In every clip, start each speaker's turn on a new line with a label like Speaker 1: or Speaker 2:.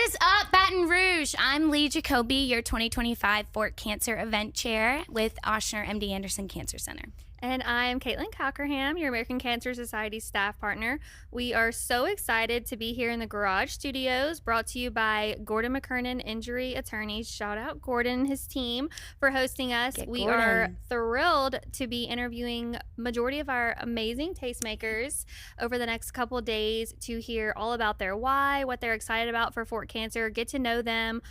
Speaker 1: is up, Baton Rouge? I'm Lee Jacoby, your 2025 Fort Cancer Event Chair with Oshner MD Anderson Cancer Center.
Speaker 2: And I'm Caitlin Cockerham, your American Cancer Society staff partner. We are so excited to be here in the Garage Studios, brought to you by Gordon McKernan Injury Attorneys. Shout out Gordon and his team for hosting us. We are thrilled to be interviewing majority of our amazing tastemakers over the next couple of days to hear all about their why, what they're excited about for Fort Cancer, get to know them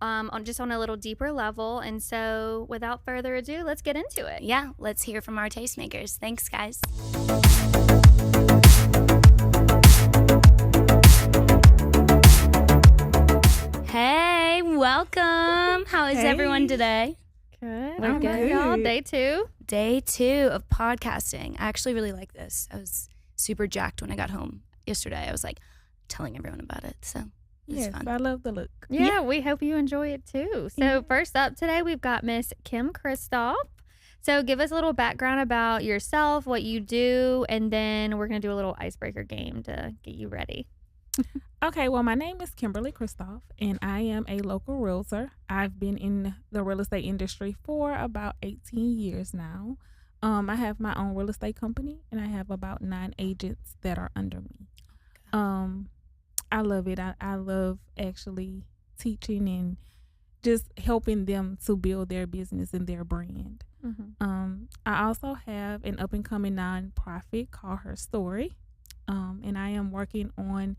Speaker 2: on a little deeper level. And so without further ado, let's get into it.
Speaker 1: Yeah, let's hear from our tastemakers. Thanks, guys. Hey, welcome. How is everyone today?
Speaker 2: Good.
Speaker 1: We're good.
Speaker 2: Y'all. Day two.
Speaker 1: Day 2 of podcasting. I actually really like this. I was super jacked when I got home yesterday. I was like telling everyone about it. So
Speaker 3: yes,
Speaker 1: fun.
Speaker 3: I love the look.
Speaker 2: Yeah, we hope you enjoy it too. So first up today, we've got Miss Kim Christophe. So give us a little background about yourself, what you do, and then we're going to do a little icebreaker game to get you ready.
Speaker 3: Okay, well, my name is Kimberly Christophe, and I am a local realtor. I've been in the real estate industry for about 18 years now. I have my own real estate company, and I have about 9 agents that are under me. I love it. I love actually teaching and just helping them to build their business and their brand.
Speaker 2: Mm-hmm.
Speaker 3: I also have an up-and-coming nonprofit called Her Story, and I am working on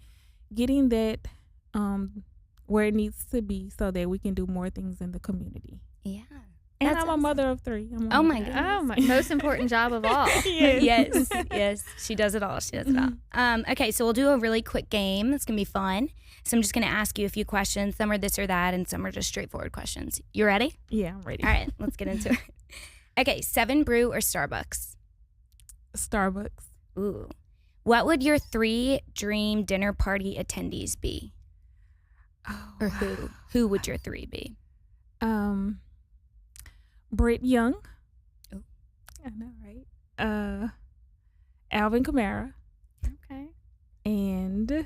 Speaker 3: getting that where it needs to be so that we can do more things in the community.
Speaker 1: Yeah.
Speaker 3: And
Speaker 1: That's
Speaker 3: I'm a mother of 3.
Speaker 1: Oh my goodness.
Speaker 2: Oh my, most important job of all.
Speaker 1: Yes. She does it all. Okay, so we'll do a really quick game. It's going to be fun. So I'm just going to ask you a few questions. Some are this or that, and some are just straightforward questions. You ready?
Speaker 3: Yeah, I'm ready.
Speaker 1: All right, let's get into it. Okay, 7 Brew or Starbucks?
Speaker 3: Starbucks.
Speaker 1: Ooh. What would your 3 dream dinner party attendees be?
Speaker 3: Oh,
Speaker 1: Or who? Who would your 3 be?
Speaker 3: Britt Young.
Speaker 1: Oh.
Speaker 3: I know, right? Alvin Kamara.
Speaker 2: Okay.
Speaker 3: And I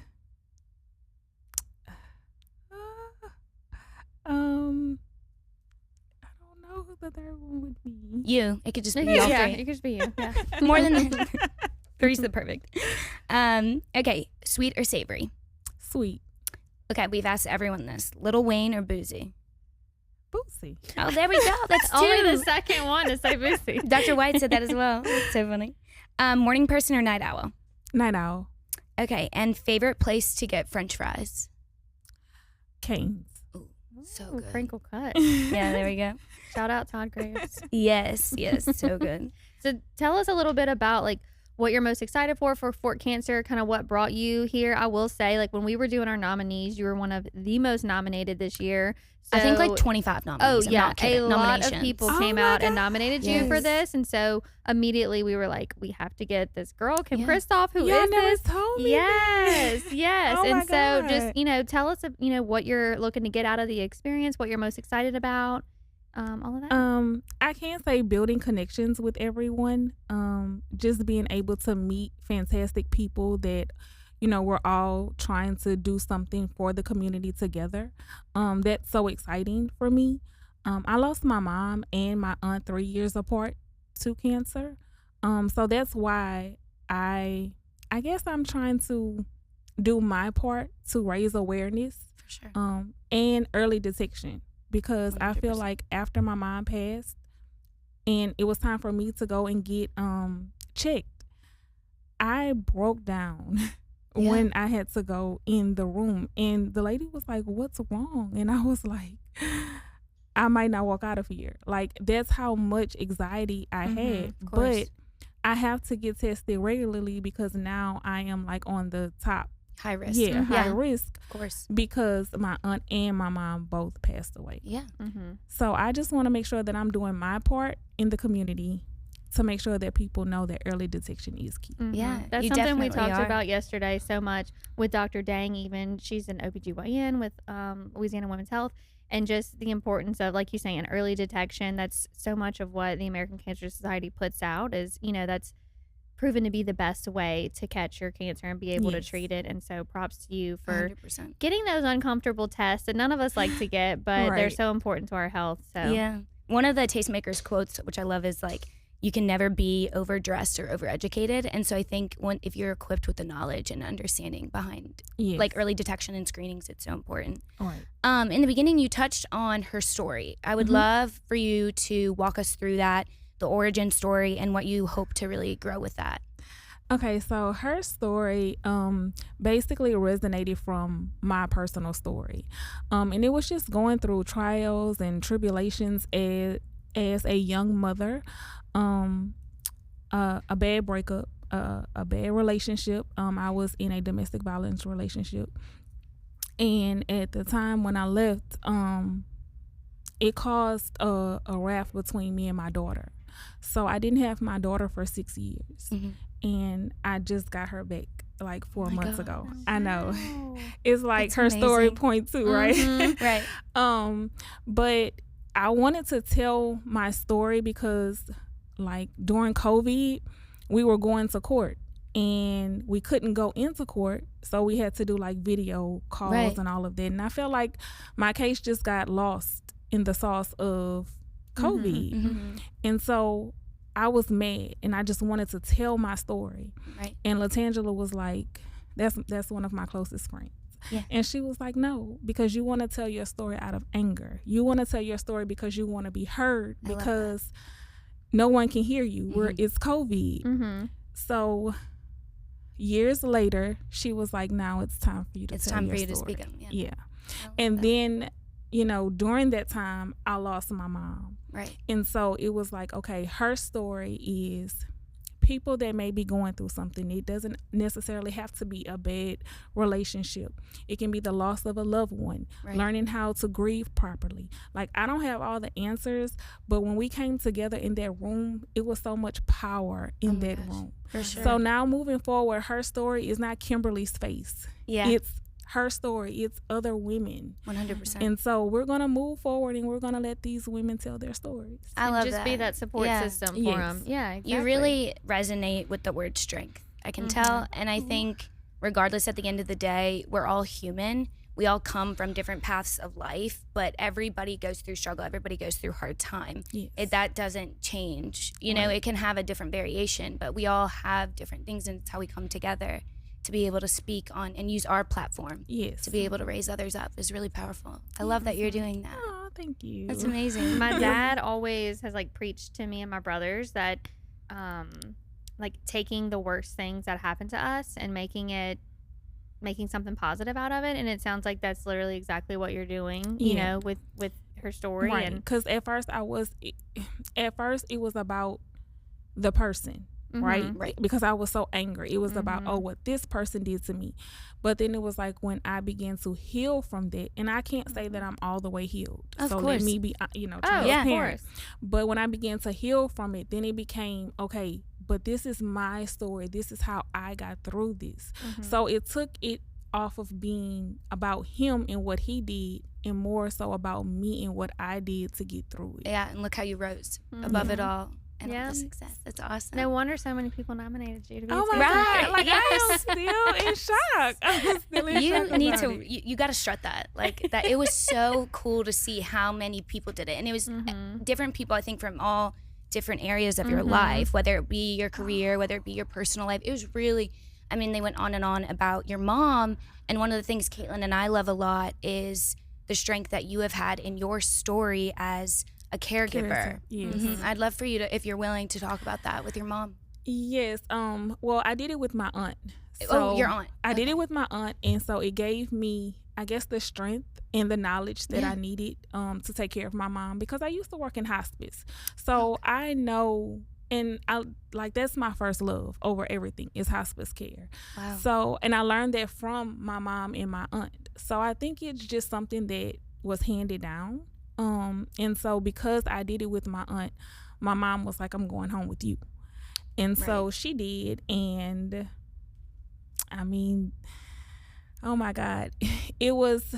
Speaker 3: don't know who the third one would be.
Speaker 1: You. It could just be y'all
Speaker 2: Yeah,
Speaker 1: 3.
Speaker 2: it could just be you. Yeah.
Speaker 1: More than 3's the perfect. Okay, sweet or savory?
Speaker 3: Sweet.
Speaker 1: Okay, we've asked everyone this. Lil Wayne or Boozy?
Speaker 3: Boosie.
Speaker 1: Oh, there we go. That's 2.
Speaker 2: Only the second one to say Boosie.
Speaker 1: Dr. White said that as well. That's so funny. Morning person or night owl?
Speaker 3: Night Owl.
Speaker 1: Okay, and favorite place to get French fries?
Speaker 3: Canes.
Speaker 1: Ooh, so
Speaker 2: Ooh,
Speaker 1: good.
Speaker 2: crinkle cut.
Speaker 1: Yeah, there we go.
Speaker 2: Shout out Todd Graves.
Speaker 1: Yes, so good.
Speaker 2: So tell us a little bit about like what you're most excited for Fort Cancer, kind of what brought you here. I will say, like when we were doing our nominees, you were one of the most nominated this year. So,
Speaker 1: I think like 25 nominees.
Speaker 2: Oh
Speaker 1: I'm
Speaker 2: yeah,
Speaker 1: not kidding.
Speaker 2: a lot of
Speaker 1: Nominations.
Speaker 2: people
Speaker 3: Oh
Speaker 2: came
Speaker 3: my
Speaker 2: out and
Speaker 3: God.
Speaker 2: nominated you for
Speaker 1: Yes.
Speaker 2: this, and so immediately we were like, we have to get this girl, Kim
Speaker 1: Yeah.
Speaker 2: Christophe, who
Speaker 3: Y'all
Speaker 2: is
Speaker 3: never
Speaker 2: this?
Speaker 3: told me
Speaker 2: Yes,
Speaker 3: this.
Speaker 2: yes.
Speaker 3: Oh
Speaker 2: and
Speaker 3: my
Speaker 2: so
Speaker 3: God.
Speaker 2: just tell us what you're looking to get out of the experience, what you're most excited about, all of that.
Speaker 3: I can say building connections with everyone. Just being able to meet fantastic people that, we're all trying to do something for the community together. That's so exciting for me. I lost my mom and my aunt 3 years apart to cancer. So that's why I guess I'm trying to do my part to raise awareness.
Speaker 1: For sure.
Speaker 3: And early detection, because I feel
Speaker 1: 100%.
Speaker 3: like after my mom passed and it was time for me to go and get checked, I broke down
Speaker 1: Yeah.
Speaker 3: when I had to go in the room, and the lady was like, "What's wrong?" And I was like, I might not walk out of here. Like, that's how much anxiety I had.
Speaker 1: of course.
Speaker 3: But I have to get tested regularly because now I am like on the top.
Speaker 1: High risk.
Speaker 3: Yeah, high risk,
Speaker 1: Of course.
Speaker 3: because my aunt and my mom both passed away.
Speaker 1: Yeah.
Speaker 2: Mm-hmm.
Speaker 3: So I just want to make sure that I'm doing my part in the community to make sure that people know that early detection is key.
Speaker 2: Mm-hmm.
Speaker 1: Yeah,
Speaker 2: That's
Speaker 1: you
Speaker 2: something we
Speaker 1: definitely
Speaker 2: talked
Speaker 1: are.
Speaker 2: about yesterday so much with Dr. Dang. Even she's an OBGYN with Louisiana Women's Health, and just the importance of, like you say, an early detection. That's so much of what the American Cancer Society puts out is, that's proven to be the best way to catch your cancer and be able to
Speaker 3: Yes.
Speaker 2: treat it. And so props to you for
Speaker 1: 100%.
Speaker 2: getting those uncomfortable tests that none of us like to get, but they're
Speaker 3: Right.
Speaker 2: so important to our health. So
Speaker 1: Yeah. One of the Tastemakers quotes, which I love, is like, you can never be overdressed or overeducated. And so I think if you're equipped with the knowledge and understanding behind
Speaker 3: Yes.
Speaker 1: like early detection and screenings, it's so important.
Speaker 3: Right.
Speaker 1: In the beginning, you touched on her story. I would love for you to walk us through that, the origin story, and what you hope to really grow with that.
Speaker 3: Okay, so her story basically resonated from my personal story. And it was just going through trials and tribulations as a young mother, a bad breakup, a bad relationship. I was in a domestic violence relationship. And at the time when I left, it caused a rift between me and my daughter. So I didn't have my daughter for 6 years. And I just got her back like 4 months ago. I know. It's like
Speaker 1: That's
Speaker 3: her story
Speaker 1: amazing.
Speaker 3: point two, right?
Speaker 1: Right.
Speaker 3: But I wanted to tell my story because like during COVID, we were going to court and we couldn't go into court. So we had to do like video calls
Speaker 1: Right.
Speaker 3: and all of that. And I felt like my case just got lost in the sauce of COVID. And so I was mad and I just wanted to tell my story.
Speaker 1: Right.
Speaker 3: And Latangela was like, that's one of my closest friends.
Speaker 1: Yeah.
Speaker 3: And she was like, no, because you want to tell your story out of anger. You want to tell your story because you want to be heard,
Speaker 1: I love
Speaker 3: because no one can hear you where it's COVID. So years later, she was like, now it's time for you to
Speaker 1: It's
Speaker 3: tell
Speaker 1: time
Speaker 3: your
Speaker 1: for you to
Speaker 3: story.
Speaker 1: speak up. Yeah.
Speaker 3: Yeah.
Speaker 1: I love
Speaker 3: And
Speaker 1: that.
Speaker 3: then, during that time, I lost my mom.
Speaker 1: Right.
Speaker 3: And so it was like, okay, her story is people that may be going through something. It doesn't necessarily have to be a bad relationship. It can be the loss of a loved one,
Speaker 1: Right.
Speaker 3: learning how to grieve properly. Like, I don't have all the answers, but when we came together in that room, it was so much power in
Speaker 1: my
Speaker 3: that
Speaker 1: gosh.
Speaker 3: room.
Speaker 1: For sure.
Speaker 3: So now moving forward, her story is not Kimberly's face.
Speaker 1: Yeah.
Speaker 3: It's her story. It's other women.
Speaker 1: 100%.
Speaker 3: And so we're going to move forward and we're going to let these women tell their stories.
Speaker 1: I love
Speaker 2: just
Speaker 1: that.
Speaker 2: be that support
Speaker 1: Yeah.
Speaker 2: system for
Speaker 3: Yes.
Speaker 2: them. Yeah, exactly.
Speaker 1: You really resonate with the word strength. I can tell. And I think regardless, at the end of the day, we're all human. We all come from different paths of life, but everybody goes through struggle. Everybody goes through hard time.
Speaker 3: Yes.
Speaker 1: That doesn't change. You know, it can have a different variation, but we all have different things, and it's how we come together to be able to speak on and use our platform
Speaker 3: Yes.
Speaker 1: to be able to raise others up is really powerful. I love that you're doing that.
Speaker 3: Oh, thank you.
Speaker 1: That's amazing.
Speaker 2: My dad always has like preached to me and my brothers that like taking the worst things that happen to us and making something positive out of it. And it sounds like that's literally exactly what you're doing, you
Speaker 3: Yeah.
Speaker 2: know, with her story.
Speaker 3: Right.
Speaker 2: And
Speaker 3: Because at first it was about the person. Right?
Speaker 1: Right.
Speaker 3: Because I was so angry. It was about,
Speaker 2: Mhm.
Speaker 3: what this person did to me. But then it was like when I began to heal from that, and I can't say that I'm all the way healed.
Speaker 1: Of
Speaker 3: so
Speaker 1: course.
Speaker 3: let me be,
Speaker 2: oh,
Speaker 1: yeah.
Speaker 2: of
Speaker 3: transparent.
Speaker 2: course.
Speaker 3: But when I began to heal from it, then it became, okay, but this is my story. This is how I got through this. So it took it off of being about him and what he did, and more so about me and what I did to get through it.
Speaker 1: Yeah, and look how you rose above it all and all
Speaker 2: Yeah.
Speaker 1: the success. That's awesome.
Speaker 2: No wonder so many people nominated you to be.
Speaker 3: Oh
Speaker 2: a
Speaker 3: my
Speaker 2: teacher.
Speaker 1: Right.
Speaker 3: God! Like, I am still in shock. I'm still in
Speaker 1: You
Speaker 3: shock
Speaker 1: need
Speaker 3: about
Speaker 1: to.
Speaker 3: it.
Speaker 1: You got to strut that. Like that. It was so cool to see how many people did it, and it was different people. I think from all different areas of your life, whether it be your career, whether it be your personal life. It was really. I mean, they went on and on about your mom, and one of the things Caitlin and I love a lot is the strength that you have had in your story as a caregiver.
Speaker 3: Yes.
Speaker 1: I'd love for you to, if you're willing, to talk about that with your mom.
Speaker 3: Yes. Well, I did it with my aunt.
Speaker 1: Oh, your aunt.
Speaker 3: I did it with my aunt, and so it gave me, I guess, the strength and the knowledge that I needed to take care of my mom, because I used to work in hospice. So I know, and that's my first love over everything is hospice care.
Speaker 1: Wow.
Speaker 3: So, and I learned that from my mom and my aunt. So I think it's just something that was handed down. And so because I did it with my aunt, my mom was like, I'm going home with you. And so she did. And I mean, oh my God, it was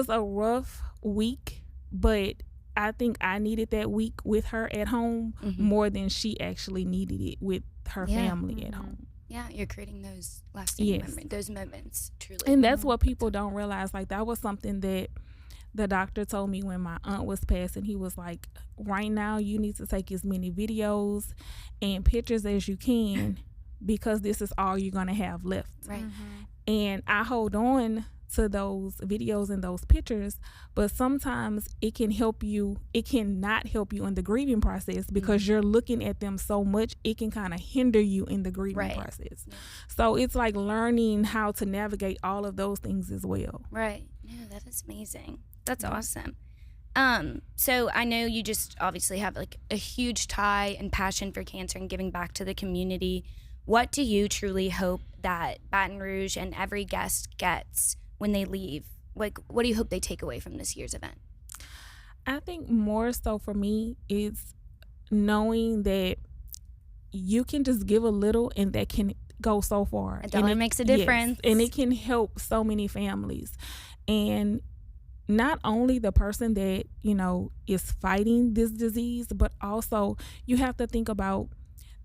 Speaker 3: a rough week, but I think I needed that week with her at home more than she actually needed it with her family at home.
Speaker 1: Yeah, you're creating those lasting memories, those moments, truly.
Speaker 3: And that's what people don't realize. Like, that was something that the doctor told me when my aunt was passing. He was like, right now you need to take as many videos and pictures as you can, because this is all you're going to have left.
Speaker 1: Right.
Speaker 3: And I hold on to those videos and those pictures, but sometimes it can help you, it cannot help you in the grieving process, because you're looking at them so much, it can kind of hinder you in the grieving process. So it's like learning how to navigate all of those things as well.
Speaker 1: Right. No, that is amazing. That's awesome. So I know you just obviously have like a huge tie and passion for cancer and giving back to the community. What do you truly hope that Baton Rouge and every guest gets when they leave? Like, what do you hope they take away from this year's event?
Speaker 3: I think more so for me is knowing that you can just give a little and that can go so far.
Speaker 1: A dollar makes a difference.
Speaker 3: Yes, and it can help so many families. And not only the person that, you know, is fighting this disease, but also you have to think about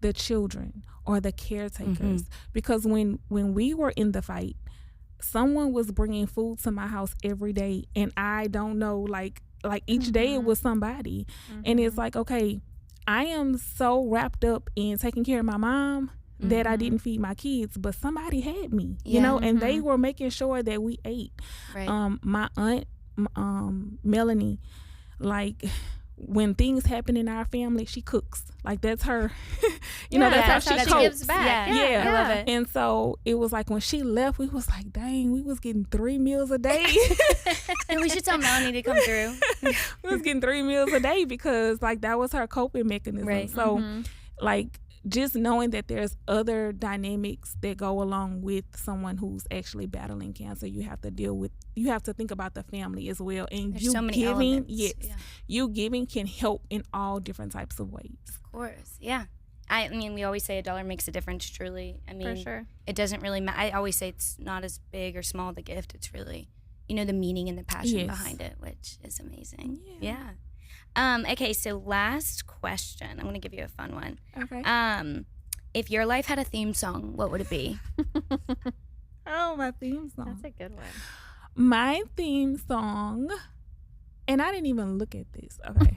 Speaker 3: the children or the caretakers. Because when we were in the fight, someone was bringing food to my house every day, and I don't know, like each day it was somebody. And it's like, okay, I am so wrapped up in taking care of my mom that I didn't feed my kids, but somebody had me, you know, and they were making sure that we ate.
Speaker 1: Right.
Speaker 3: My aunt, Melanie, like, when things happen in our family, she cooks. Like, that's her, you know, that's how she cooks.
Speaker 2: Gives back.
Speaker 1: Yeah, I love it.
Speaker 3: And so it was like when she left, we was like, dang, we was getting 3 meals a day.
Speaker 1: And we should tell Melanie to come through.
Speaker 3: We was getting 3 meals a day because, like, that was her coping mechanism.
Speaker 1: Right.
Speaker 3: So, like, just knowing that there's other dynamics that go along with someone who's actually battling cancer, you have to think about the family as well. And
Speaker 1: There's
Speaker 3: you
Speaker 1: so many
Speaker 3: giving,
Speaker 1: elements.
Speaker 3: you giving can help in all different types of ways.
Speaker 1: Of course, yeah. I mean, we always say a dollar makes a difference, truly. I mean,
Speaker 2: For sure.
Speaker 1: It doesn't really matter. I always say it's not as big or small the gift. It's really, you know, the meaning and the passion behind it, which is amazing. Yeah. Okay, so last question. I'm going to give you a fun one.
Speaker 3: Okay.
Speaker 1: If your life had a theme song, what would it be?
Speaker 3: Oh, my theme song.
Speaker 2: That's a good one.
Speaker 3: My theme song, and I didn't even look at this. Okay.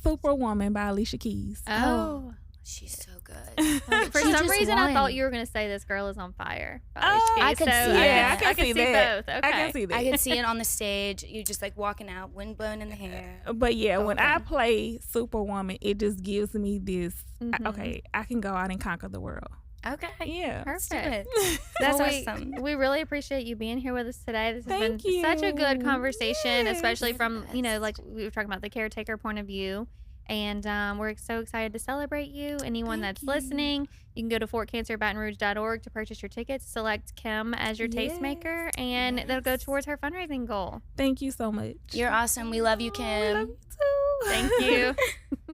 Speaker 3: Superwoman by Alicia Keys.
Speaker 2: Oh.
Speaker 1: She's so good.
Speaker 2: For
Speaker 1: She
Speaker 2: some
Speaker 1: just
Speaker 2: reason, I
Speaker 1: won.
Speaker 2: thought you were going to say This Girl Is on Fire.
Speaker 1: I could see that.
Speaker 2: I could see
Speaker 3: that.
Speaker 2: both. Okay.
Speaker 3: I can see that.
Speaker 1: I could see it on the stage. You just like walking out, wind blowing in the hair.
Speaker 3: But yeah, when
Speaker 1: Okay.
Speaker 3: I play Superwoman, it just gives me this, okay, I can go out and conquer the world.
Speaker 1: Okay.
Speaker 3: Yeah.
Speaker 1: Let's do
Speaker 2: Perfect.
Speaker 1: it. That's
Speaker 2: Well,
Speaker 1: awesome.
Speaker 2: We really appreciate you being here with us today. This has
Speaker 3: Thank
Speaker 2: been such a good
Speaker 3: you.
Speaker 2: conversation,
Speaker 3: Yes.
Speaker 2: especially from, you know,
Speaker 1: Yes.
Speaker 2: like we were talking about the caretaker point of view. And we're so excited to celebrate you. Anyone
Speaker 3: Thank
Speaker 2: that's
Speaker 3: you.
Speaker 2: listening, you can go to fortcancerbatonrouge.org to purchase your tickets. Select Kim as your tastemaker, and that'll go towards her fundraising goal.
Speaker 3: Thank you so much.
Speaker 1: You're awesome. We love you,
Speaker 3: Oh,
Speaker 1: Kim.
Speaker 3: we love you too.
Speaker 2: Thank you.